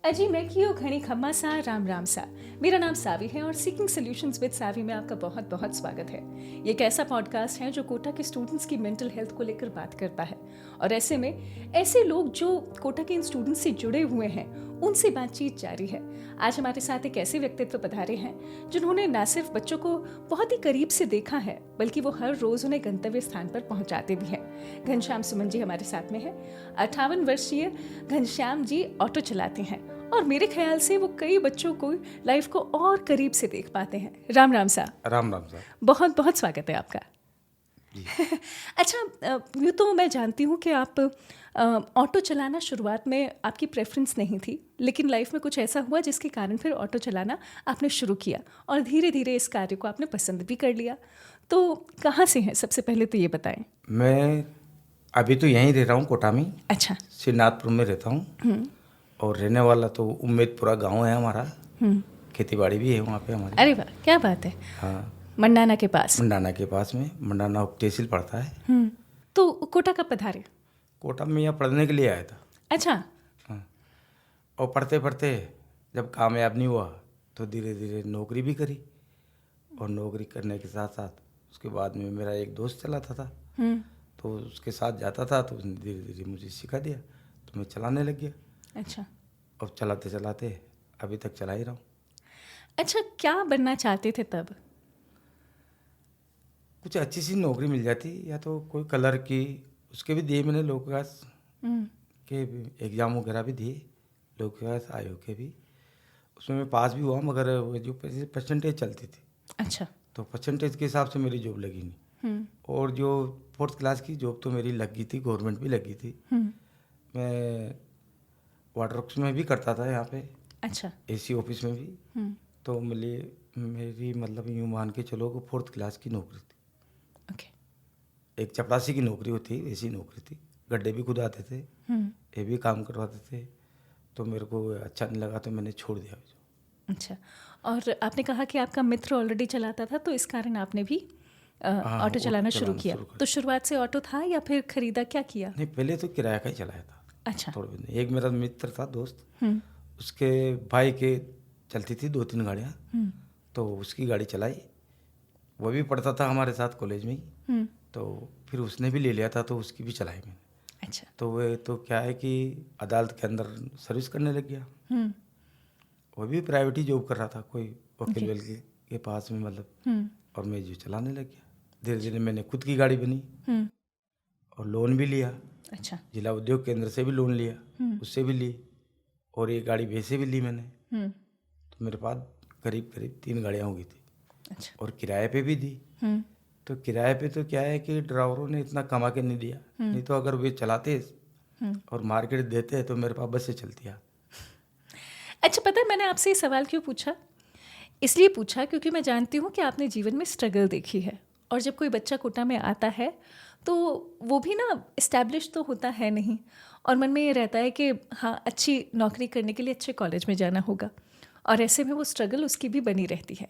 अजी मैं कियो घणी खम्मा सा राम राम सा। मेरा नाम सावी है और सीकिंग सॉल्यूशंस विद सावी में आपका बहुत बहुत स्वागत है। ये एक ऐसा पॉडकास्ट है जो कोटा के स्टूडेंट्स की मेंटल हेल्थ को लेकर बात करता है और ऐसे में ऐसे लोग जो कोटा के इन स्टूडेंट्स से जुड़े हुए हैं उनसे बातचीत जारी है। आज हमारे साथ एक ऐसे व्यक्तित्व पधारे हैं जिन्होंने न सिर्फ बच्चों को बहुत ही करीब से देखा है बल्कि वो हर रोज उन्हें गंतव्य स्थान पर पहुंचाते भी हैं। घनश्याम सुमन जी हमारे साथ में है। 58 वर्षीय घनश्याम जी ऑटो चलाते हैं और मेरे ख्याल से वो कई बच्चों को लाइफ को और करीब से देख पाते हैं। राम राम सा। राम राम सर। बहुत बहुत स्वागत है आपका। अच्छा, यूँ तो मैं जानती हूँ कि आप ऑटो चलाना शुरुआत में आपकी प्रेफरेंस नहीं थी, लेकिन लाइफ में कुछ ऐसा हुआ जिसके कारण फिर ऑटो चलाना आपने शुरू किया और धीरे धीरे इस कार्य को आपने पसंद भी कर लिया। तो कहाँ से हैं, सबसे पहले तो ये बताएं। मैं अभी तो यहीं रह रहा हूँ, कोटा में। अच्छा। श्रीनाथपुर में रहता हूँ और रहने वाला तो उम्मेदपुरा गांव है हमारा। खेती बाड़ी भी है वहाँ पे हमारी। अरे वाह, क्या बात है। हाँ, मंडाना के पास। मंडाना के पास में, मंडाना उप तहसील पड़ता है। तो कोटा कब पधारे? कोटा में यहाँ पढ़ने के लिए आया था। अच्छा। हाँ, और पढ़ते पढ़ते जब कामयाब नहीं हुआ तो धीरे धीरे नौकरी भी करी और नौकरी करने के साथ साथ उसके बाद में मेरा एक दोस्त चलाता था तो उसके साथ जाता था तो उसने धीरे धीरे मुझे सिखा दिया तो मैं चलाने लग गया। अच्छा। अब चलाते चलाते अभी तक चला ही रहा हूँ। अच्छा, क्या बनना चाहते थे तब? कुछ अच्छी सी नौकरी मिल जाती या तो कोई कलर की, उसके भी दिए मैंने लोक विकास के एग्ज़ाम वगैरह भी दिए, लोक विकास आयोग के भी। उसमें मैं पास भी हुआ मगर वो जो परसेंटेज चलती थी अच्छा। तो परसेंटेज के हिसाब से मेरी जॉब लगी नहीं। और जो 4th क्लास की जॉब तो मेरी लग गई थी, गवर्नमेंट भी लगी थी। मैं वाटर वर्क्स में भी करता था यहाँ पे। अच्छा। एसी ऑफिस में भी। तो मेरी मतलब यूँ मान के चलो कि 4th क्लास की नौकरी थी। ओके। एक चपरासी की नौकरी होती, ऐसी नौकरी थी। गड्ढे भी खुद आते थे, ये भी काम करवाते थे। तो मेरे को अच्छा नहीं लगा तो मैंने छोड़ दिया। अच्छा, और आपने कहा कि आपका मित्र ऑलरेडी चलाता था तो इस कारण आपने भी ऑटो चलाना शुरू किया। तो शुरुआत से ऑटो था या फिर खरीदा, क्या किया? नहीं, पहले तो किराया का ही चलाया था। अच्छा। थोड़े दिन एक मेरा मित्र था दोस्त, उसके भाई के चलती थी 2-3 गाड़ियाँ, तो उसकी गाड़ी चलाई। वो भी पढ़ता था हमारे साथ कॉलेज में ही, तो फिर उसने भी ले लिया था तो उसकी भी चलाई मैंने। अच्छा। तो वो तो क्या है कि अदालत के अंदर सर्विस करने लग गया। वो भी प्राइवेट ही जॉब कर रहा था, कोई वकील वेल के पास में मतलब। और मैं जो चलाने लग गया, धीरे धीरे मैंने खुद की गाड़ी बनी और लोन भी लिया। अच्छा। जिला उद्योग केंद्र से भी लोन लिया, उससे भी ली और ये गाड़ी वैसे भी ली मैंने। तो मेरे पास करीब करीब 3 गाड़ियाँ हो गई थी। अच्छा। और किराए पे भी दी। तो किराए पे तो क्या है कि ड्राइवरों ने इतना कमा के नहीं दिया, नहीं तो अगर वे चलाते और मार्केट देते तो मेरे पास बसें चलती। अच्छा, पता है मैंने आपसे ये सवाल क्यों पूछा? इसलिए पूछा क्योंकि मैं जानती हूँ कि आपने जीवन में स्ट्रगल देखी है और जब कोई बच्चा कोटा में आता है तो वो भी ना इस्टेब्लिश तो होता है नहीं और मन में ये रहता है कि हाँ, अच्छी नौकरी करने के लिए अच्छे कॉलेज में जाना होगा और ऐसे में वो स्ट्रगल उसकी भी बनी रहती है।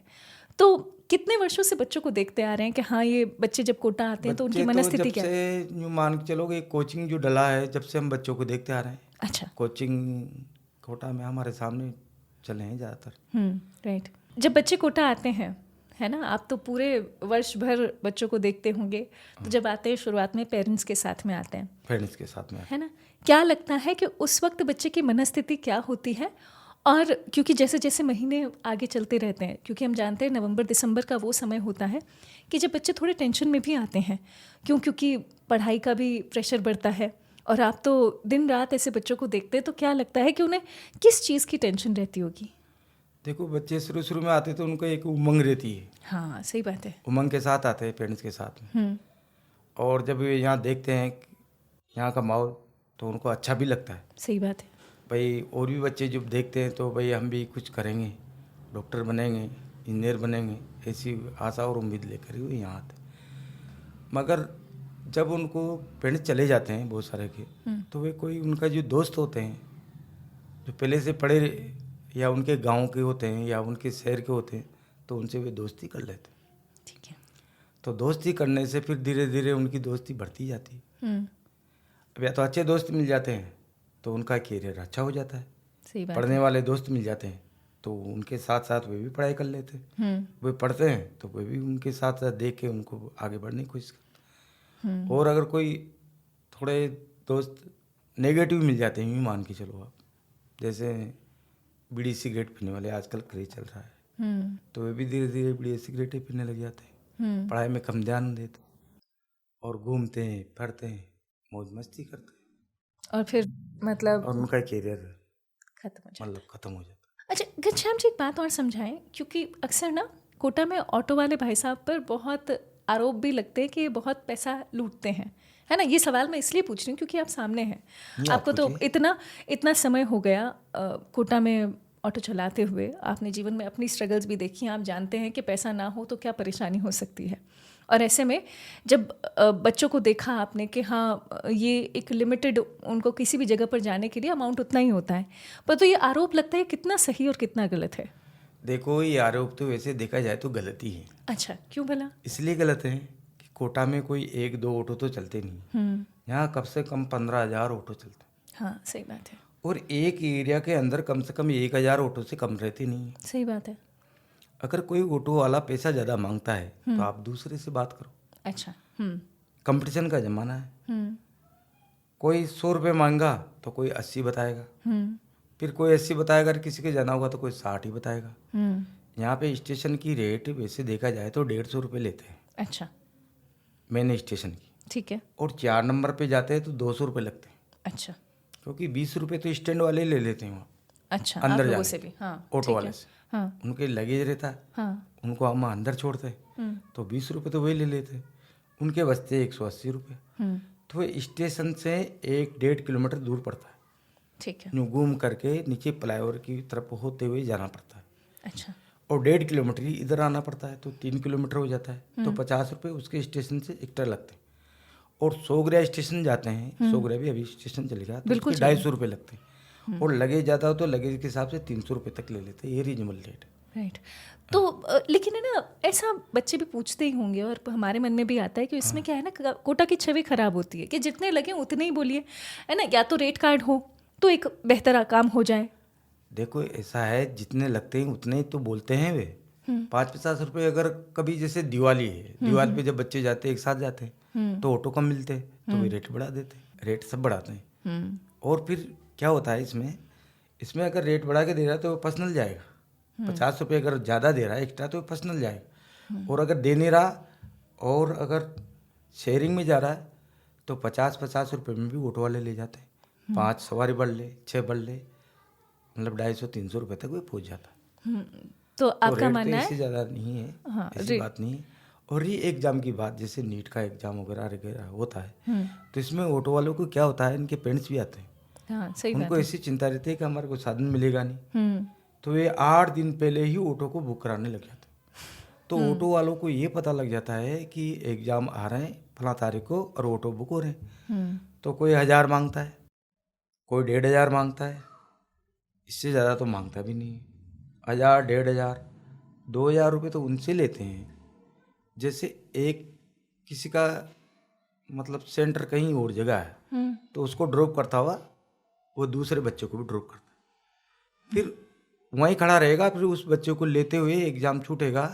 तो कितने वर्षों से बच्चों को देखते आ रहे हैं कि हाँ, ये बच्चे जब कोटा आते हैं तो उनकी मनस्थिति क्या है? जब से यूँ मान के चलोगे, कोचिंग जो डला है जब से हम बच्चों को देखते आ रहे हैं। अच्छा। कोचिंग कोटा में हमारे सामने चले हैं ज़्यादातर। राइट। जब बच्चे कोटा आते हैं, है ना, आप तो पूरे वर्ष भर बच्चों को देखते होंगे, तो जब आते हैं शुरुआत में पेरेंट्स के साथ में आते हैं, पेरेंट्स के साथ में, है ना, क्या लगता है कि उस वक्त बच्चे की मनस्थिति क्या होती है? और क्योंकि जैसे जैसे महीने आगे चलते रहते हैं, क्योंकि हम जानते हैं नवंबर दिसंबर का वो समय होता है कि जब बच्चे थोड़े टेंशन में भी आते हैं, क्योंकि पढ़ाई का भी प्रेशर बढ़ता है और आप तो दिन रात ऐसे बच्चों को देखते हैं, तो क्या लगता है कि उन्हें किस चीज़ की टेंशन रहती होगी? देखो, बच्चे शुरू शुरू में आते तो उनको एक उमंग रहती है। हाँ, सही बात है। उमंग के साथ आते हैं पेरेंट्स के साथ में। और जब ये यहाँ देखते हैं यहाँ का माहौल तो उनको अच्छा भी लगता है। सही बात है। भाई और भी बच्चे जब देखते हैं तो भाई हम भी कुछ करेंगे, डॉक्टर बनेंगे, इंजीनियर बनेंगे, ऐसी आशा और उम्मीद लेकर ही वो यहाँ आते। मगर जब उनको पेरेंट्स चले जाते हैं बहुत सारे के, तो वे कोई उनका जो दोस्त होते हैं जो पहले से पढ़े या उनके गांव के होते हैं या उनके शहर के होते हैं, तो उनसे वे दोस्ती कर लेते हैं। ठीक है। तो दोस्ती करने से फिर धीरे धीरे उनकी दोस्ती बढ़ती जाती है। अब या तो अच्छे दोस्त मिल जाते हैं तो उनका कैरियर अच्छा हो जाता है, सही बात पढ़ने वाले दोस्त मिल जाते हैं तो उनके साथ साथ वे भी पढ़ाई कर लेते हैं। वे पढ़ते हैं तो वे भी उनके साथ साथ देख के उनको आगे बढ़ने की कोशिश करते। और अगर कोई थोड़े दोस्त नेगेटिव मिल जाते हैं, यूँ मान के चलो आप, जैसे बीड़ी सिगरेट पीने वाले आजकल क्रेज चल रहा है, तो वे भी धीरे धीरे बीड़ी सिगरेटें पीने लग जाते हैं, पढ़ाई में कम ध्यान देते और घूमते हैं, फिरते हैं, मौज मस्ती करते हैं और फिर मतलब और उनका करियर खत्म हो जाता मतलब खत्म हो जाता है। अच्छा घनश्याम जी, एक बात और समझाएं, क्योंकि अक्सर ना कोटा में ऑटो वाले भाई साहब पर बहुत आरोप भी लगते हैं कि ये बहुत पैसा लूटते हैं, है ना। ये सवाल मैं इसलिए पूछ रही हूँ क्योंकि आप सामने हैं, आपको तो इतना समय हो गया कोटा में ऑटो चलाते हुए, आपने जीवन में अपनी स्ट्रगल्स भी देखी हैं, आप जानते हैं कि पैसा ना हो तो क्या परेशानी हो सकती है। और ऐसे में जब बच्चों को देखा आपने कि हाँ ये एक लिमिटेड, उनको किसी भी जगह पर जाने के लिए अमाउंट उतना ही होता है, पर तो ये आरोप लगता है कितना सही और कितना गलत है? देखो, ये आरोप तो वैसे देखा जाए तो गलत ही है। अच्छा, क्यों भला? इसलिए गलत है कि कोटा में कोई 1-2 ऑटो तो चलते नहीं, यहाँ कम से कम 15,000 ऑटो चलते हैं। हाँ सही बात है। और एक एरिया के अंदर कम से कम 1,000 ऑटो से कम रहते नहीं। सही बात है। अगर कोई ऑटो वाला पैसा ज़्यादा मांगता है तो आप दूसरे से बात करो। अच्छा। कंपटीशन का ज़माना है। कोई 100 रुपये मांगा तो कोई 80 बताएगा, फिर कोई 80 बताएगा, किसी के जाना होगा तो कोई 60 ही बताएगा। यहाँ पे स्टेशन की रेट वैसे देखा जाए तो 150 रुपये लेते हैं। अच्छा। मेन स्टेशन की, ठीक है। और 4 नंबर पे जाते हैं तो 200 रुपये लगते हैं। अच्छा। क्योंकि 20 रुपये तो स्टैंड वाले ले लेते हैं वहाँ। अच्छा, अंदर आप लोगों जाने से भी? हाँ, ऑटो वाले से। हाँ, उनके लगेज रहता है, हाँ, उनको हम अंदर छोड़ते हैं तो 20 रुपये तो वही ले लेते हैं, उनके बचते 180 रुपये। तो वो स्टेशन से 1-1.5 किलोमीटर दूर पड़ता है। ठीक है। यूँ घूम करके नीचे फ्लाईओवर की तरफ होते हुए जाना पड़ता है। अच्छा। और 1.5 किलोमीटर ही इधर आना पड़ता है तो 3 किलोमीटर हो जाता है। तो 50 रुपये उसके स्टेशन से एक्स्ट्रा लगते हैं। और सोगरा स्टेशन जाते हैं, सोगरा भी अभी स्टेशन चलेगा तो उसके 250 रुपये लगते हैं। और लगेज ज़्यादा हो तो लगेज के हिसाब से 300 रुपये तक ले लेते हैं। ये रीजनेबल रेट है। राइट। तो लेकिन है ना, ऐसा बच्चे भी पूछते ही होंगे और हमारे मन में भी आता है कि इसमें क्या है ना, कोटा की छवि खराब होती है कि जितने लगे उतने ही बोलिए, है ना, या तो रेट कार्ड हो तो एक बेहतर काम हो जाए। देखो ऐसा है, जितने लगते हैं उतने ही तो बोलते हैं वे। 5-50 रुपये अगर कभी जैसे दिवाली है, दिवाली पे जब बच्चे जाते हैं एक साथ जाते हैं तो ऑटो कम मिलते हैं तो वे रेट बढ़ा देते हैं। रेट सब बढ़ाते हैं। और फिर क्या होता है इसमें अगर रेट बढ़ा के दे रहा है तो पर्सनल जाएगा। 50 रुपये अगर ज़्यादा दे रहा है एक्स्ट्रा तो पर्सनल जाएगा। और अगर दे नहीं रहा और अगर शेयरिंग में जा रहा है तो 50-50 रुपये में भी ऑटो वाले ले जाते हैं। 5 सवारी बढ़ ले, 6 बढ़ ले, मतलब 250-300 रुपये तक वो पहुँच जाता है। तो आपका मानना है इससे ज़्यादा नहीं है। हाँ, ऐसी बात नहीं है। और ये एग्जाम की बात, जैसे नीट का एग्जाम वगैरह होता है तो इसमें ऑटो वालों को क्या होता है, इनके पेरेंट्स भी आते हैं। हाँ, सही उनको ऐसी चिंता रहती है कि हमारे को साधन मिलेगा नहीं, तो वे 8 दिन पहले ही ऑटो को बुक कराने लग जाते हैं। तो ऑटो वालों को ये पता लग जाता है कि एग्जाम आ रहे हैं फला तारीख को और ऑटो बुक हो रहे हैं। तो कोई 1000 मांगता है, कोई 1500 मांगता है, इससे ज़्यादा तो मांगता भी नहीं है। 1000, 1500, 2000 रुपये तो उनसे लेते हैं। जैसे एक किसी का मतलब सेंटर कहीं और जगह है तो उसको ड्रॉप करता हुआ वो दूसरे बच्चों को भी ड्रॉप करता है, फिर वहीं खड़ा रहेगा, फिर उस बच्चे को लेते हुए एग्ज़ाम छूटेगा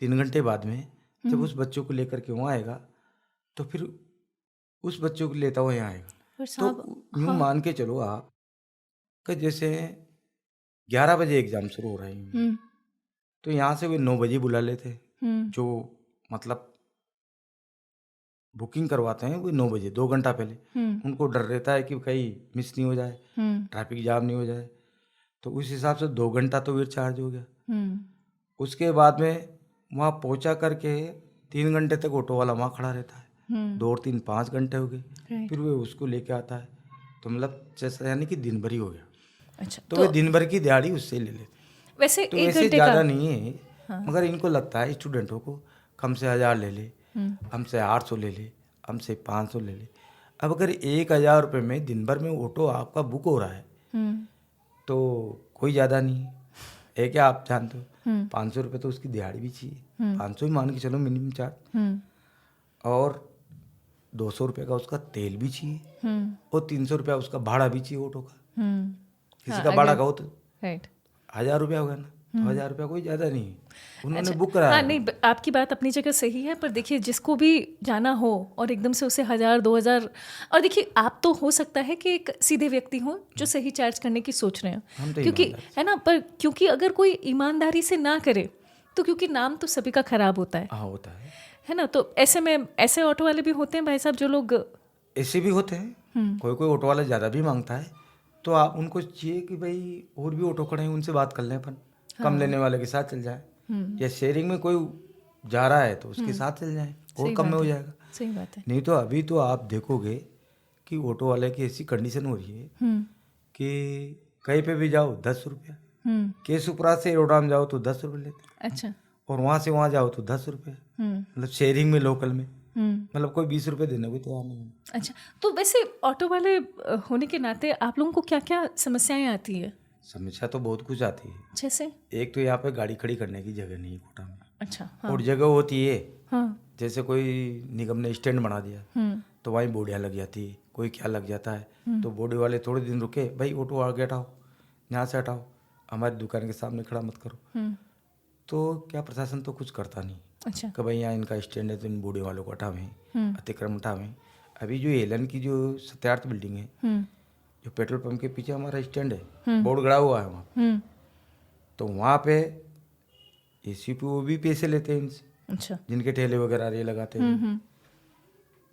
3 घंटे बाद में, जब उस बच्चों को लेकर के वहाँ आएगा तो फिर उस बच्चों को लेता हुआ यहाँ आएगा। तो यूँ मान के चलो आप कि जैसे 11 बजे एग्ज़ाम शुरू हो रहा है तो यहाँ से वे 9 बजे बुला लेते, जो मतलब बुकिंग करवाते हैं वो 9 बजे 2 घंटा पहले। उनको डर रहता है कि कहीं मिस नहीं हो जाए, ट्रैफिक जाम नहीं हो जाए, तो उस हिसाब से 2 घंटा तो वेट चार्ज हो गया। उसके बाद में वहाँ पहुँचा करके 3 घंटे तक ऑटो वाला वहाँ खड़ा रहता है। 2 और 3 5 घंटे हो गए, फिर वो उसको लेके आता है, तो मतलब जैसा यानी कि दिन भर ही हो गया। अच्छा, तो वे दिन भर की दिहाड़ी उससे ले लेते। वैसे तो 1 वैसे घंटे ज़्यादा का नहीं है। हाँ। मगर इनको लगता है स्टूडेंटों को कम से 1000 ले ले, हमसे 800 ले ले, हमसे 500 ले ले। अब अगर 1000 रुपये में दिन भर में ऑटो आपका बुक हो रहा है तो कोई ज़्यादा नहीं है क्या, आप जानते हो। 500 रुपये तो उसकी दिहाड़ी भी चाहिए, 500 ही मान के चलो मिनिमम चार्ज, और 200 रुपये का उसका तेल भी चाहिए, और 300 रुपया उसका भाड़ा भी चाहिए ऑटो का। किसी का भाड़ा कहो तो राइट 1000 रुपया होगा ना, तो 1000 रुपया कोई ज़्यादा नहीं है, उन्होंने बुक कराया। हाँ नहीं, आपकी बात अपनी जगह सही है, पर देखिए जिसको भी जाना हो और एकदम से उसे 1000-2000, और देखिए आप तो हो सकता है कि एक सीधे व्यक्ति हो जो सही चार्ज करने की सोच रहे हम हैं, तो क्योंकि ईमानदार है ना, पर क्योंकि अगर कोई ईमानदारी से ना करे तो क्योंकि नाम तो सभी का खराब होता हाँ होता है ना, तो ऐसे में ऐसे ऑटो वाले भी होते हैं भाई साहब जो लोग ऐसे भी होते हैं, कोई कोई ऑटो वाला ज़्यादा भी मांगता है, तो आप उनको चाहिए कि भाई और भी ऑटो खड़े हैं, उनसे बात कर लें अपन, कम लेने वाले के साथ चल जाए, या शेयरिंग में कोई जा रहा है तो उसके साथ चल जाए, और कम में हो जाएगा। सही बात है। नहीं तो अभी तो आप देखोगे कि ऑटो वाले की ऐसी कंडीशन हो रही है कि कहीं पे भी जाओ 10 रुपया, केसुपुरा से रोडाम जाओ तो 10 रुपये लेते हैं, अच्छा। और वहाँ से वहाँ जाओ तो 10 रुपये, मतलब शेयरिंग में लोकल में, मतलब कोई 20 रुपये देने को तैयार नहीं है। अच्छा, तो वैसे ऑटो वाले होने के नाते आप लोगों को क्या क्या समस्याएं आती है? समस्या तो बहुत कुछ आती है। जैसे? एक तो यहाँ पे गाड़ी खड़ी करने की जगह नहीं है कोटा में। अच्छा। हाँ। और जगह होती है, हाँ। जैसे कोई निगम ने स्टैंड बना दिया तो वहीं बोडियाँ लग जाती है, कोई क्या लग जाता है, तो बोडी वाले थोड़े दिन रुके, भाई ऑटो आगे हटाओ, यहाँ से हटाओ, हमारी दुकान के सामने खड़ा मत करो। तो क्या प्रशासन तो कुछ करता नहीं। अच्छा। कि भाई यहाँ इनका स्टैंड है तो इन बोडी वालों को हटावें, अतिक्रमण हटावें। अभी जो एलन की जो सत्यार्थ बिल्डिंग है, जो पेट्रोल पंप के पीछे हमारा स्टैंड है, बोर्ड गड़ा हुआ है वहाँ, तो वहाँ पे ACP वो भी पैसे लेते हैं इनसे। अच्छा। जिनके ठेले वगैरह ये लगाते हैं,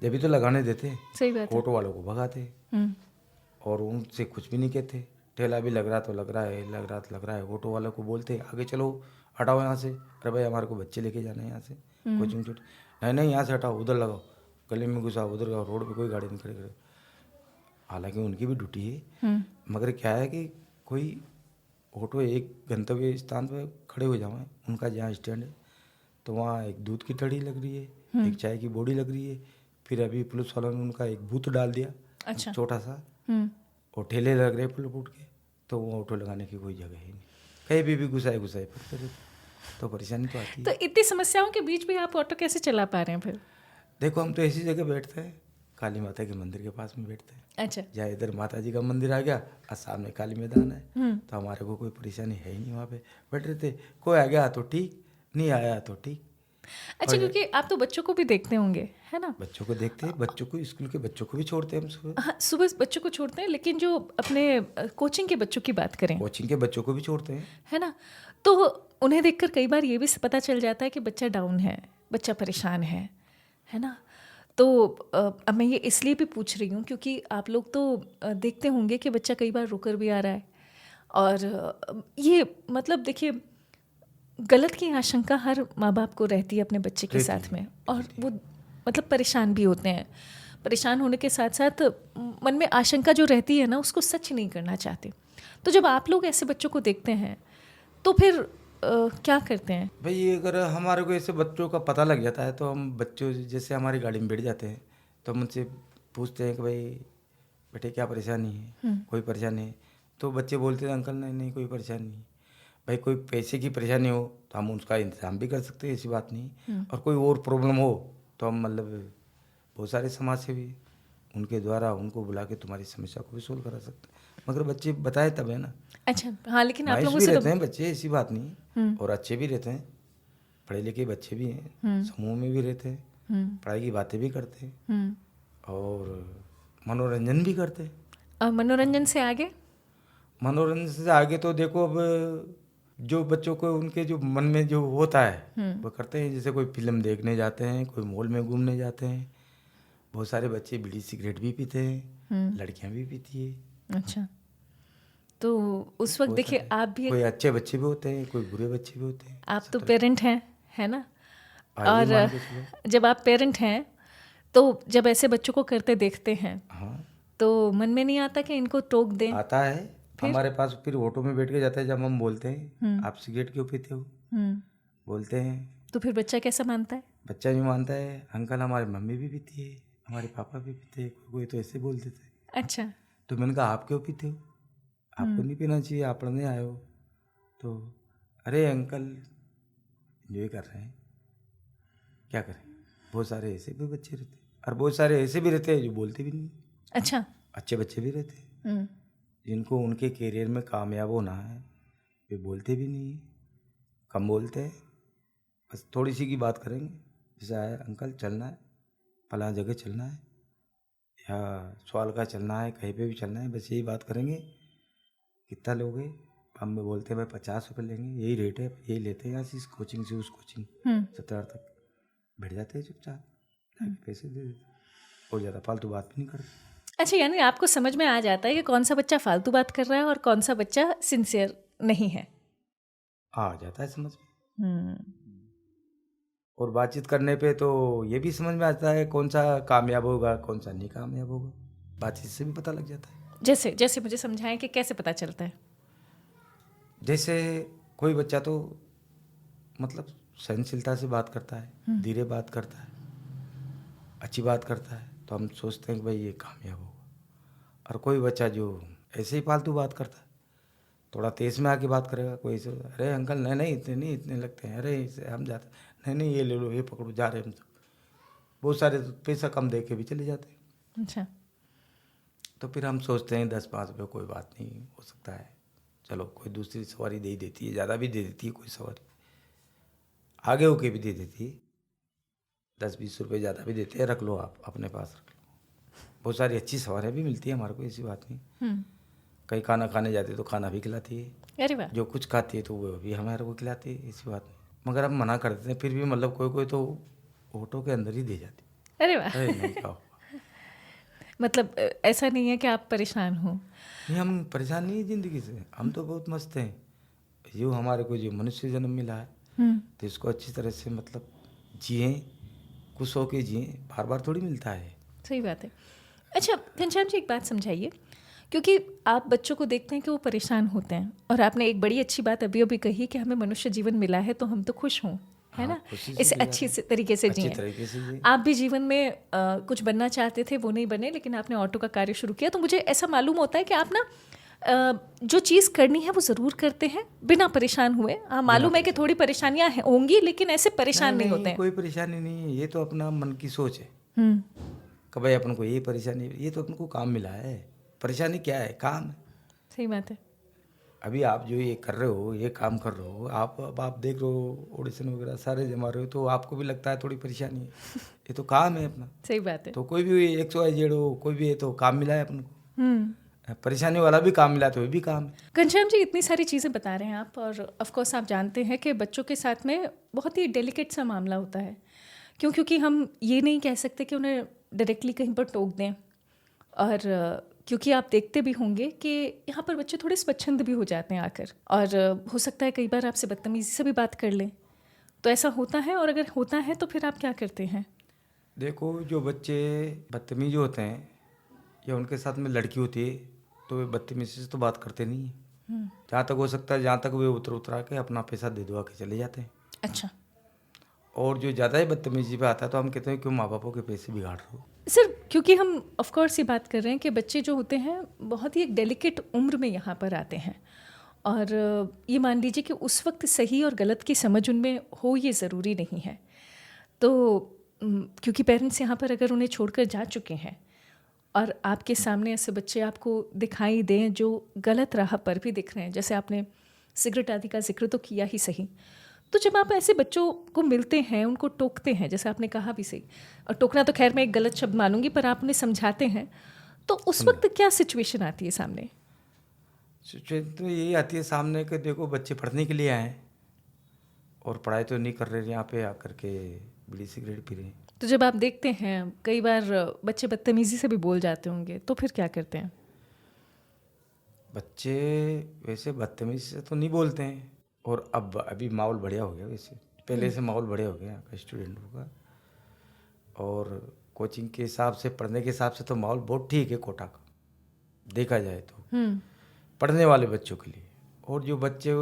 जब भी तो लगाने देते, सही बात है। ऑटो वालों को भगाते, और उनसे कुछ भी नहीं कहते। ठेला भी लग रहा तो लग रहा है, लग रहा तो लग रहा है, ऑटो वालों को बोलते आगे चलो, हटाओ यहाँ से, अरे भाई हमारे को बच्चे लेके जाना है यहाँ से, कोचिंग छूट, नहीं यहाँ से हटाओ, उधर लगाओ, गली में घुसाओ, उधर लगाओ, रोड पे कोई गाड़ी नहीं खड़ी करे। हालांकि उनकी भी ड्यूटी है, मगर क्या है कि कोई ऑटो एक गंतव्य स्थान पर खड़े हो जाए, उनका जहाँ स्टैंड है, तो वहाँ एक दूध की टड़ी लग रही है, एक चाय की बोड़ी लग रही है, फिर अभी पुलिस वालों ने उनका एक बूथ डाल दिया, अच्छा, छोटा सा, और ठेले लग रहे फुल फूट के, तो वो ऑटो लगाने की कोई जगह ही नहीं, कहीं भी घुसाए फिरते रहते, तो परेशानी तो आती है। तो इतनी समस्याओं के बीच भी आप ऑटो कैसे चला पा रहे हैं फिर? देखो हम तो ऐसी जगह बैठते हैं, काली माता के मंदिर के पास में बैठते हैं। अच्छा। जहाँ इधर माता जी का मंदिर आ गया और सामने काली मैदान है, तो हमारे को कोई परेशानी है ही नहीं, वहाँ पे बैठ रहते, कोई आ गया तो ठीक, नहीं आया तो ठीक। अच्छा, क्योंकि आप तो बच्चों को भी देखते होंगे, है ना? बच्चों को देखते हैं, बच्चों को स्कूल के बच्चों को भी छोड़ते हैं हम सुबह। हाँ, सुबह बच्चों को छोड़ते हैं, लेकिन जो अपने कोचिंग के बच्चों की बात करें, कोचिंग के बच्चों को भी छोड़ते हैं, है ना, तो उन्हें देखकर कई बार ये भी पता चल जाता है कि बच्चा डाउन है, बच्चा परेशान है ना। तो अब मैं ये इसलिए भी पूछ रही हूँ क्योंकि आप लोग तो देखते होंगे कि बच्चा कई बार रुकर भी आ रहा है, और ये मतलब देखिए गलत की आशंका हर माँ बाप को रहती है अपने बच्चे के साथ में, और वो मतलब परेशान भी होते हैं। परेशान होने के साथ साथ मन में आशंका जो रहती है ना, उसको सच नहीं करना चाहते। तो जब आप लोग ऐसे बच्चों को देखते हैं तो फिर क्या करते हैं? भाई अगर हमारे को ऐसे बच्चों का पता लग जाता है तो हम बच्चों जैसे हमारी गाड़ी में बैठ जाते हैं, तो हम उनसे पूछते हैं कि भाई बेटे क्या परेशानी है, कोई परेशानी है? तो बच्चे बोलते हैं अंकल नहीं नहीं कोई परेशानी नहीं। भाई कोई पैसे की परेशानी हो तो हम उसका इंतजाम भी कर सकते हैं, ऐसी बात नहीं। और कोई और प्रॉब्लम हो तो हम मतलब बहुत सारे समाज सेवी उनके द्वारा उनको बुला के तुम्हारी समस्या को भी सोल्व करा सकते हैं, मगर बच्चे बताए तब है ना। अच्छा, हाँ, लेकिन आप लोगों भी से रहते हैं बच्चे, ऐसी बात नहीं, और अच्छे भी रहते हैं, पढ़े लिखे बच्चे भी हैं, समूह में भी रहते हैं, पढ़ाई की बातें भी करते हैं, और मनोरंजन भी करते हैं। मनोरंजन से आगे? मनोरंजन से आगे तो देखो अब जो बच्चों को उनके जो मन में जो होता है वो करते हैं। जैसे कोई फिल्म देखने जाते हैं, कोई मॉल में घूमने जाते हैं, बहुत सारे बच्चे बीड़ी सिगरेट भी पीते हैं, लड़कियां भी पीती है। अच्छा, तो उस वक्त देखिए आप भी, कोई अच्छे बच्चे भी होते हैं, कोई बुरे बच्चे भी होते हैं। आप तो पेरेंट हैं, है ना, और जब आप पेरेंट हैं तो जब ऐसे बच्चों को करते देखते हैं, हाँ, तो मन में नहीं आता कि इनको टोक दें? आता है, हमारे पास फिर ऑटो में बैठ के जाता है, जब हम बोलते हैं आप सिगरेट क्यों पीते हो, बोलते हैं, तो फिर बच्चा कैसा मानता है? बच्चा भी मानता है, अंकल हमारी मम्मी भी पीती है, हमारे पापा भी पीते हैं, कोई तो ऐसे बोल देते हैं। अच्छा, तो मैंने कहा आप क्यों पीते हो, आपको नहीं पीना चाहिए, आप पढ़ने आए हो। तो अरे अंकल एंजॉय कर रहे हैं, क्या करें। बहुत सारे ऐसे भी बच्चे रहते हैं, और बहुत सारे ऐसे भी रहते हैं जो बोलते भी नहीं। अच्छा, अच्छे बच्चे भी रहते हैं जिनको उनके करियर में कामयाब होना है वे बोलते भी नहीं है, कम बोलते हैं, बस थोड़ी सी की बात करेंगे। जैसे आया अंकल चलना है, फलां जगह चलना है, या सवाल का चलना है, कहीं पे भी चलना है, बस यही बात करेंगे। कितना लोगे? हम में बोलते हैं भाई 50 रुपये लेंगे, यही रेट है, यही लेते हैं यहाँ से, इस कोचिंग से उस कोचिंग 70 तक बैठ जाते हैं चुपचाप, पैसे दे देते, और ज़्यादा फालतू बात भी नहीं करते। अच्छा, यानी आपको समझ में आ जाता है कि कौन सा बच्चा फालतू बात कर रहा है और कौन सा बच्चा सिंसियर नहीं है। आ जाता है समझ में। और बातचीत करने पे तो ये भी समझ में आता है कौन सा कामयाब होगा, कौन सा नहीं कामयाब होगा, बातचीत से भी पता लग जाता है। जैसे जैसे मुझे समझाएं कि कैसे पता चलता है। जैसे कोई बच्चा तो मतलब सहनशीलता से बात करता है, धीरे बात करता है, अच्छी बात करता है, तो हम सोचते हैं कि भाई ये कामयाब होगा। और कोई बच्चा जो ऐसे ही फालतू बात करता है, थोड़ा तेज में आके बात करेगा, कोई ऐसे, अरे अंकल नहीं नहीं इतने नहीं, इतने लगते हैं, अरे इसे हम जाते, नहीं नहीं ये ले लो, ये पकड़ो, जा रहे हैं हम तो। बहुत सारे तो पैसा कम दे के भी चले जाते हैं। अच्छा, तो फिर हम सोचते हैं 10-5 रुपये कोई बात नहीं, हो सकता है, चलो कोई दूसरी सवारी दे ही देती है, ज़्यादा भी दे देती है कोई सवारी, आगे होके भी दे देती है, 10-20 रुपये ज़्यादा भी देते हैं, रख लो आप अपने पास रख लो। बहुत सारी अच्छी सवारियाँ भी मिलती है हमारे को, ऐसी बात नहीं। कहीं खाना खाने जाते तो खाना भी खिलाती है, अरे वाह। जो कुछ खाती है तो वो भी हमारे को खिलाती है, ऐसी बात नहीं। मगर हम मना कर देते हैं, फिर भी मतलब कोई कोई तो ऑटो के अंदर ही दे जाती है, अरे वाह। अरे नहीं खाओ। मतलब ऐसा नहीं है कि आप परेशान हो। नहीं, हम परेशान नहीं है ज़िंदगी से, हम तो बहुत मस्त हैं। जो हमारे को जो मनुष्य जन्म मिला है तो इसको अच्छी तरह से मतलब जिए, खुश होके जिए, बार बार थोड़ी मिलता है। सही बात है। अच्छा घनश्याम जी, एक बात समझाइए, क्योंकि आप बच्चों को देखते हैं कि वो परेशान होते हैं, और आपने एक बड़ी अच्छी बात अभी अभी कही कि हमें मनुष्य जीवन मिला है तो हम तो खुश हों, है ना, खुशी से इसे जिया अच्छी जाए। तरीके से अच्छी जिए। तरीके से जिए। आप भी जीवन में कुछ बनना चाहते थे, वो नहीं बने, लेकिन आपने ऑटो का कार्य शुरू किया, तो मुझे ऐसा मालूम होता है कि आप ना जो चीज़ करनी है वो ज़रूर करते हैं बिना परेशान हुए। हाँ, मालूम है कि थोड़ी परेशानियां होंगी, लेकिन ऐसे परेशान नहीं होते हैं। कोई परेशानी नहीं है, ये तो अपना मन की सोच है कि भाई अपन को ये परेशानी, ये तो अपन को काम मिला है, परेशानी क्या है, काम है। सही बात है। अभी आप जो ये कर रहे हो, ये काम कर रहे हो, अब आप देख रहे हो ऑडिशन वगैरह सारे जमा रहे हो, तो आपको भी लगता है थोड़ी परेशानी है, ये तो काम है अपना। सही बात है। तो कोई भी XYZ हो, कोई भी है तो काम मिला है अपन को। परेशानी वाला भी काम मिला तो ये भी काम है। घनश्याम जी, इतनी सारी चीज़ें बता रहे हैं आप, और ऑफ कोर्स आप जानते हैं कि बच्चों के साथ में बहुत ही डेलिकेट सा मामला होता है। क्योंकि हम ये नहीं कह सकते कि उन्हें डायरेक्टली कहीं पर टोक दें, और क्योंकि आप देखते भी होंगे कि यहाँ पर बच्चे थोड़े स्वच्छंद भी हो जाते हैं आकर, और हो सकता है कई बार आपसे बदतमीज़ी से भी बात कर लें, तो ऐसा होता है, और अगर होता है तो फिर आप क्या करते हैं? देखो, जो बच्चे बदतमीज होते हैं या उनके साथ में लड़की होती है तो वे बदतमीजी से तो बात करते नहीं हैं। जहाँ तक हो सकता है, जहाँ तक वे उतरा के अपना पैसा दे दुआ के चले जाते हैं। अच्छा और जो ज़्यादा ही बदतमीजी पे आता है तो हम कहते हैं क्यों माँ बापों के पैसे बिगाड़ रहे हो। सर, क्योंकि हम ऑफ कोर्स ये बात कर रहे हैं कि बच्चे जो होते हैं बहुत ही एक डेलिकेट उम्र में यहाँ पर आते हैं, और ये मान लीजिए कि उस वक्त सही और गलत की समझ उनमें हो, ये ज़रूरी नहीं है। तो क्योंकि पेरेंट्स यहाँ पर अगर उन्हें छोड़कर जा चुके हैं और आपके सामने ऐसे बच्चे आपको दिखाई दें जो गलत राह पर भी दिख रहे हैं, जैसे आपने सिगरेट आदि का जिक्र तो किया ही सही, तो जब आप ऐसे बच्चों को मिलते हैं, उनको टोकते हैं, जैसे आपने कहा भी सही, और टोकना तो खैर मैं एक गलत शब्द मानूंगी, पर आप उन्हें समझाते हैं, तो उस वक्त क्या सिचुएशन आती है सामने? सिचुएशन तो यही आती है सामने कि देखो बच्चे पढ़ने के लिए आए हैं और पढ़ाई तो नहीं कर रहे, यहाँ पे आकर के बीड़ी सिगरेट पी रहे हैं। तो जब आप देखते हैं कई बार बच्चे बदतमीज़ी से भी बोल जाते होंगे, तो फिर क्या करते हैं? बच्चे वैसे बदतमीजी से तो नहीं बोलते हैं, और अब अभी माहौल बढ़िया हो गया, वैसे पहले से माहौल बढ़िया हो गया यहाँ का स्टूडेंटों का, और कोचिंग के हिसाब से, पढ़ने के हिसाब से तो माहौल बहुत ठीक है कोटा का, देखा जाए तो पढ़ने वाले बच्चों के लिए। और जो बच्चे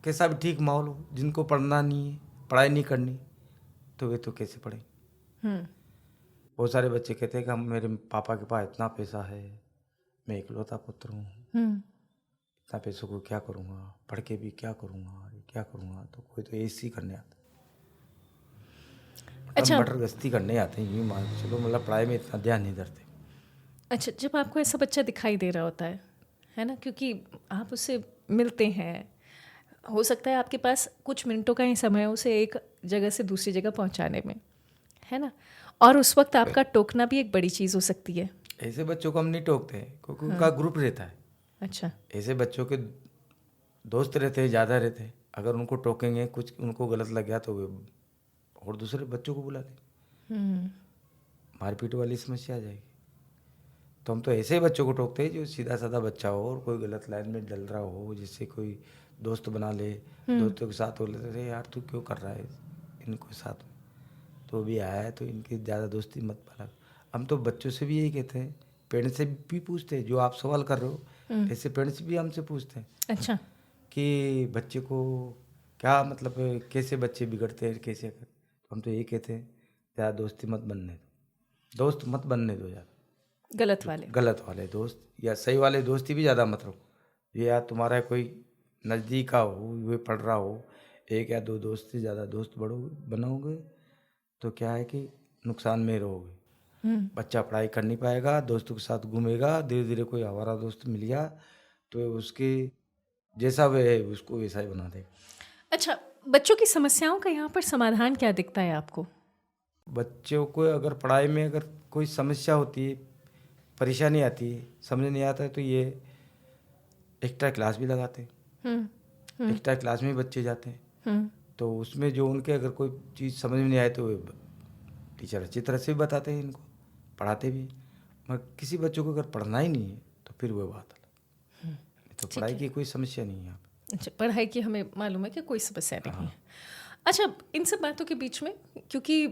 कैसा भी ठीक माहौल हो, जिनको पढ़ना नहीं है, पढ़ाई नहीं करनी, तो वे तो कैसे पढ़ें। बहुत सारे बच्चे कहते हैं कि हम, मेरे पापा के पास इतना पैसा है, मैं इकलौता पुत्र हूँ, इतना पैसों को क्या करूँगा, पढ़ के भी क्या करूँगा, क्या करूँगा। तो कोई तो ऐसी करने आता, अच्छा, बटर गश्ती करने आते हैं, यूँ मान के चलो, मतलब पढ़ाई में इतना ध्यान नहीं देते। अच्छा, जब आपको ऐसा बच्चा दिखाई दे रहा होता है है ना, क्योंकि आप उससे मिलते हैं, हो सकता है आपके पास कुछ मिनटों का ही समय है उसे एक जगह से दूसरी जगह पहुंचाने में, है ना, और उस वक्त आपका टोकना भी एक बड़ी चीज़ हो सकती है। ऐसे बच्चों को हम नहीं टोकते हैं क्योंकि उनका ग्रुप रहता है। अच्छा। ऐसे बच्चों के दोस्त रहते हैं, ज़्यादा रहते हैं। अगर उनको टोकेंगे, कुछ उनको गलत लग गया तो वे और दूसरे बच्चों को बुला लें, मारपीट वाली समस्या आ जाएगी। तो हम तो ऐसे ही बच्चों को टोकते हैं जो सीधा साधा बच्चा हो और कोई गलत लाइन में डल रहा हो, जिससे कोई दोस्त बना ले, दोस्तों के साथ हो लेते, अरे यार तू क्यों कर रहा है इनको साथ में, तो भी आया है तो इनकी ज़्यादा दोस्ती मत बना। हम तो बच्चों से भी यही कहते हैं, पेरेंट्स से भी पूछते हैं, जो आप सवाल कर रहे हो ऐसे पेरेंट्स भी हमसे पूछते हैं। अच्छा। कि बच्चे को क्या मतलब कैसे बच्चे बिगड़ते हैं, कैसे कर, तो हम तो यही कहते हैं ज़्यादा दोस्ती मत बनने दो, दोस्त मत बनने दो ज़्यादा, गलत वाले दोस्त या सही वाले दोस्ती भी ज़्यादा मत रखो। ये यार तुम्हारा कोई नज़दीक का हो, वे पढ़ रहा हो, एक या दो दोस्त से ज़्यादा दोस्त बनाओगे तो क्या है कि नुकसान में रहोगे। बच्चा पढ़ाई कर नहीं पाएगा, दोस्तों के साथ घूमेगा, धीरे धीरे कोई हमारा दोस्त मिल गया तो उसके जैसा वह है उसको वैसा ही बना देगा। अच्छा, बच्चों की समस्याओं का यहाँ पर समाधान क्या दिखता है आपको? बच्चों को अगर पढ़ाई में अगर कोई समस्या होती है, परेशानी आती है, समझ नहीं आता है, तो ये एक्स्ट्रा क्लास भी लगाते हैं। एक्स्ट्रा क्लास में बच्चे जाते हैं तो उसमें जो उनके अगर कोई चीज़ समझ में नहीं आए तो टीचर अच्छी तरह से भी बताते हैं, इनको पढ़ाते भी। मगर किसी बच्चों को अगर पढ़ना ही नहीं है तो फिर वो बात अलग, तो पढ़ाई की कोई समस्या नहीं है यहाँ पे। अच्छा, पढ़ाई की हमें मालूम है कि कोई समस्या नहीं है। अच्छा, इन सब बातों के बीच में, क्योंकि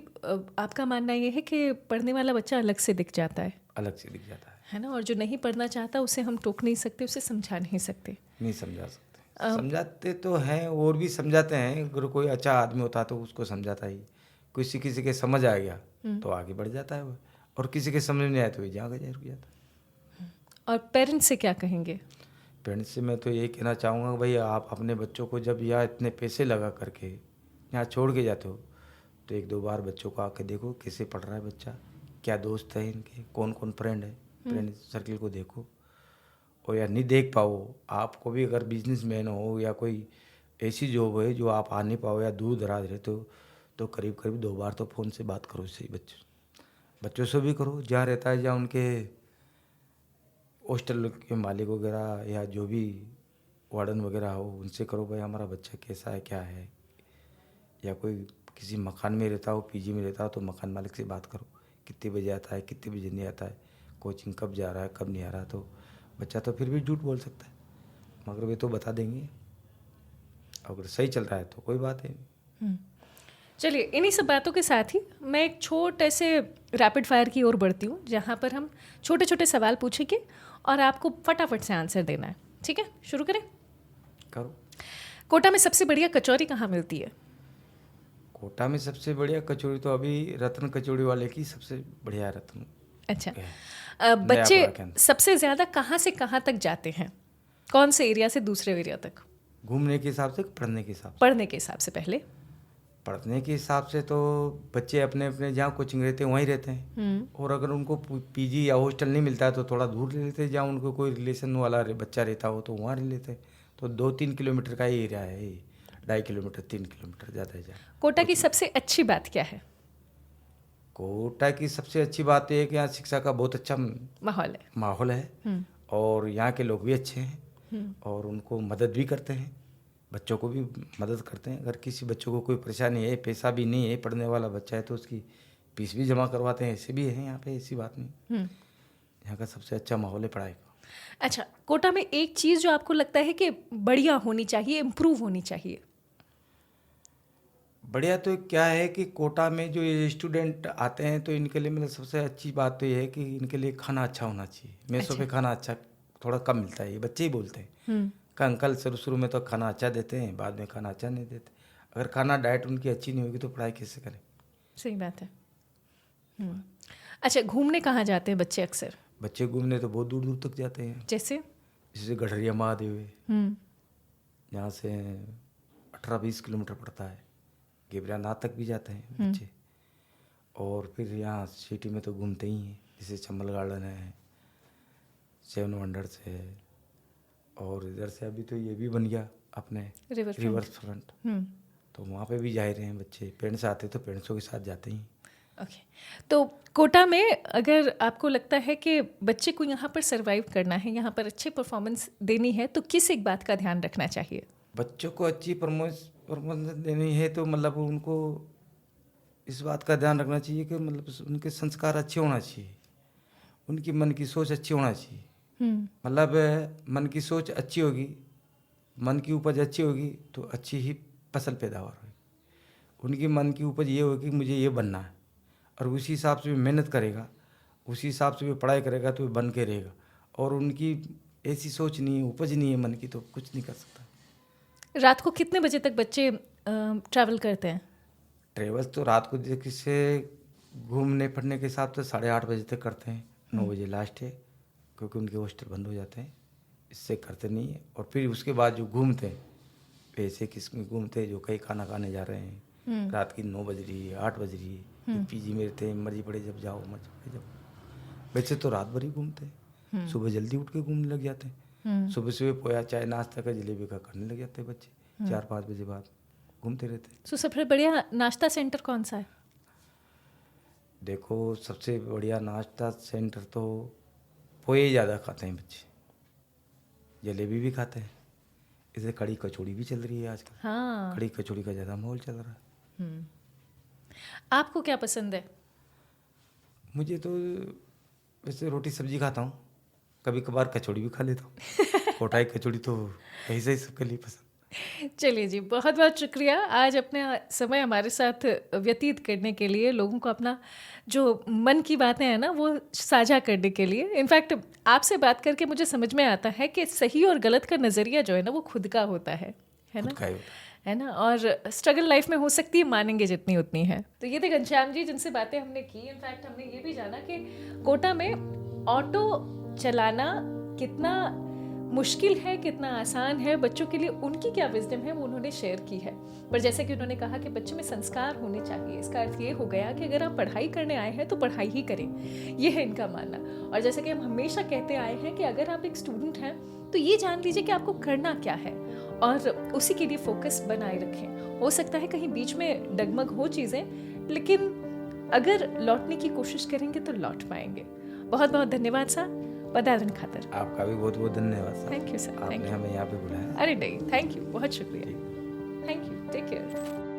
आपका मानना ये है कि पढ़ने वाला बच्चा अलग से दिख जाता है, अलग से दिख जाता है ना, और जो नहीं पढ़ना चाहता उसे हम टोक नहीं सकते, उसे समझा नहीं सकते। नहीं समझा सकते। समझाते तो हैं और भी समझाते हैं, अगर कोई अच्छा आदमी होता तो उसको समझाता ही, किसी के समझ आ गया तो आगे बढ़ जाता है वो, और किसी के समझ नहीं आया तो ये आगे रुक जाता है। और पेरेंट्स से क्या कहेंगे? पेरेंट्स से मैं तो यही कहना चाहूँगा, भाई आप अपने बच्चों को जब यहाँ इतने पैसे लगा करके यहाँ छोड़ के जाते हो तो एक दो बार बच्चों को आके देखो कैसे पढ़ रहा है बच्चा, क्या दोस्त है इनके, कौन कौन फ्रेंड है, फ्रेंड सर्किल को देखो। और या नहीं देख पाओ, आपको भी अगर बिजनेसमैन हो या कोई ऐसी जॉब है जो आप आ नहीं पाओ या दूर दराज रहते हो तो करीब करीब 2 बार तो फ़ोन से बात करो इससे बच्चों से भी करो, जहाँ रहता है, जहाँ उनके हॉस्टल के मालिक वगैरह या जो भी वार्डन वगैरह हो उनसे करो, भाई हमारा बच्चा कैसा है क्या है। या कोई किसी मकान में रहता हो, पीजी में रहता हो तो मकान मालिक से बात करो, कितने बजे आता है, कितने बजे नहीं आता है, कोचिंग कब जा रहा है, कब नहीं आ रहा। तो बच्चा तो फिर भी झूठ बोल सकता है मगर वे तो बता देंगे, अगर सही चल रहा है तो कोई बात है नहीं। चलिए, इन्हीं सब बातों के साथ ही मैं एक छोटे से रैपिड फायर की ओर बढ़ती हूँ, जहाँ पर हम छोटे छोटे सवाल पूछेंगे और आपको फटाफट से आंसर देना है। ठीक है, शुरू करें? करो। कोटा में सबसे बढ़िया कचौरी कहाँ मिलती है? कोटा में सबसे बढ़िया कचौड़ी तो अभी रत्न कचौड़ी वाले की सबसे बढ़िया रत्न। अच्छा, नया बच्चे पड़ा के अंदर। सबसे ज़्यादा कहाँ से कहाँ तक जाते हैं? कौन से एरिया से दूसरे एरिया तक? घूमने के हिसाब से, पढ़ने के हिसाब से? पढ़ने के हिसाब से पहले। पढ़ने के हिसाब से तो बच्चे अपने अपने जहाँ कोचिंग रहते हैं वहीं रहते हैं, और अगर उनको पीजी या हॉस्टल नहीं मिलता है तो थोड़ा दूर ले लेते हैं, जहाँ उनको कोई रिलेशन वाला बच्चा रहता हो तो वहाँ रह लेते हैं। तो 2-3 किलोमीटर का ही एरिया है, 2.5 किलोमीटर 3 किलोमीटर ज़्यादा है जहाँ। कोटा की सबसे अच्छी बात क्या है? कोटा की सबसे अच्छी बात यह है कि यहाँ शिक्षा का बहुत अच्छा माहौल है और यहाँ के लोग भी अच्छे हैं और उनको मदद भी करते हैं, बच्चों को भी मदद करते हैं। अगर किसी बच्चों को कोई परेशानी है, पैसा भी नहीं है, पढ़ने वाला बच्चा है तो उसकी फीस भी जमा करवाते हैं, ऐसे भी है यहाँ पे, ऐसी बात नहीं। यहाँ का सबसे अच्छा माहौल है पढ़ाई का। अच्छा, कोटा में एक चीज़ जो आपको लगता है कि बढ़िया होनी चाहिए, इम्प्रूव होनी चाहिए? बढ़िया तो क्या है कि कोटा में जो ये स्टूडेंट आते हैं तो इनके लिए मतलब सबसे अच्छी बात तो ये है कि इनके लिए खाना अच्छा होना चाहिए। मेसों पे खाना अच्छा थोड़ा कम मिलता है, ये बच्चे ही बोलते हैं कि अंकल शुरू में तो खाना अच्छा देते हैं, बाद में खाना अच्छा नहीं देते। अगर खाना डाइट उनकी अच्छी नहीं होगी तो पढ़ाई कैसे करें? सही बात है। अच्छा, घूमने कहाँ जाते हैं बच्चे अक्सर? बच्चे घूमने तो बहुत दूर दूर तक जाते हैं, जैसे गढ़रिया महादेव है, यहाँ से 18-20 किलोमीटर पड़ता है, गेबरानाथ तक भी जाते हैं बच्चे। और फिर यहाँ सिटी में तो घूमते ही हैं, जैसे चंबल गार्डन है, 7 वंडर्स है, और इधर से अभी तो ये भी बन गया अपने रिवर रिवर्स फ्रंट, तो वहाँ पे भी जा रहे हैं बच्चे। पेरेंट्स आते तो पेरेंट्सों के साथ जाते ही। ओके, तो कोटा में अगर आपको लगता है कि बच्चे को यहाँ पर सरवाइव करना है, यहाँ पर अच्छे परफॉर्मेंस देनी है, तो किस एक बात का ध्यान रखना चाहिए? बच्चों को अच्छी परफॉर्मेंस देनी है तो मतलब उनको इस बात का ध्यान रखना चाहिए कि मतलब उनके संस्कार अच्छे होना चाहिए, उनकी मन की सोच अच्छी होना चाहिए। मतलब मन की सोच अच्छी होगी, मन की उपज अच्छी होगी तो अच्छी ही फसल पैदावार होगी। उनकी मन की उपज ये होगी कि मुझे ये बनना है, और उसी हिसाब से भी मेहनत करेगा, उसी हिसाब से भी पढ़ाई करेगा तो बन के रहेगा। और उनकी ऐसी सोच नहीं है, उपज नहीं है मन की, तो कुछ नहीं कर सकता। रात को कितने बजे तक बच्चे ट्रैवल करते हैं? ट्रेवल्स तो रात को जैसे घूमने फिरने के हिसाब से 8:30 बजे तक करते हैं, 9 बजे लास्ट है, क्योंकि उनके हॉस्टल बंद हो जाते हैं, इससे करते नहीं है। और फिर उसके बाद जो घूमते हैं ऐसे किस्म घूमते हैं, जो कहीं खाना खाने जा रहे हैं, रात की 9 बज रही है, 8 बज रही है, पीजी में रहते हैं, मर्जी पड़े जब जाओ, मर्जी पड़े जब। वैसे तो रात भर ही घूमते हैं, सुबह जल्दी उठ के घूमने लग जाते हैं। सुबह सुबह पोया चाय नाश्ता का जलेबी का करने लग जाते हैं बच्चे, 4-5 बजे बाद घूमते रहते हैं। तो सबसे बढ़िया नाश्ता सेंटर कौन सा है? देखो सबसे बढ़िया नाश्ता सेंटर तो पोहे ज़्यादा खाते हैं बच्चे, जलेबी भी खाते हैं, इसे कड़ी कचौड़ी भी चल रही है आजकल। हाँ, कड़ी कचौड़ी का ज़्यादा माहौल चल रहा है। आपको क्या पसंद है? मुझे तो वैसे रोटी सब्जी खाता हूँ, कभी कभार कचौड़ी भी खा लेता हूँ। कोटाई कचौड़ी तो कहीं से ही सबके लिए पसंद। चलिए जी, बहुत बहुत शुक्रिया आज अपने समय हमारे साथ व्यतीत करने के लिए, लोगों को अपना जो मन की बातें हैं ना वो साझा करने के लिए। इनफैक्ट आपसे बात करके मुझे समझ में आता है कि सही और गलत का नज़रिया जो है ना वो खुद का होता है ना, खुद का ही होता है ना। और स्ट्रगल लाइफ में हो सकती है, मानेंगे जितनी उतनी है। तो ये थे घनश्याम जी जिनसे बातें हमने की। इनफैक्ट हमने ये भी जाना कि कोटा में ऑटो चलाना कितना मुश्किल है, कितना आसान है, बच्चों के लिए उनकी क्या विजडम है वो उन्होंने शेयर की है। पर जैसे कि उन्होंने कहा कि बच्चे में संस्कार होने चाहिए, इसका अर्थ ये हो गया कि अगर आप पढ़ाई करने आए हैं तो पढ़ाई ही करें, ये है इनका मानना। और जैसे कि हम हमेशा कहते आए हैं कि अगर आप एक स्टूडेंट हैं तो ये जान लीजिए कि आपको करना क्या है और उसी के लिए फोकस बनाए रखें। हो सकता है कहीं बीच में डगमग हो चीज़ें, लेकिन अगर लौटने की कोशिश करेंगे तो लौट पाएंगे। बहुत बहुत धन्यवाद सर पधारन खातर। आपका भी बहुत बहुत धन्यवाद सर। Thank you sir. आपने हमें यहाँ पे बुलाया। अरे नहीं, थैंक यू, बहुत शुक्रिया। Thank you, take care.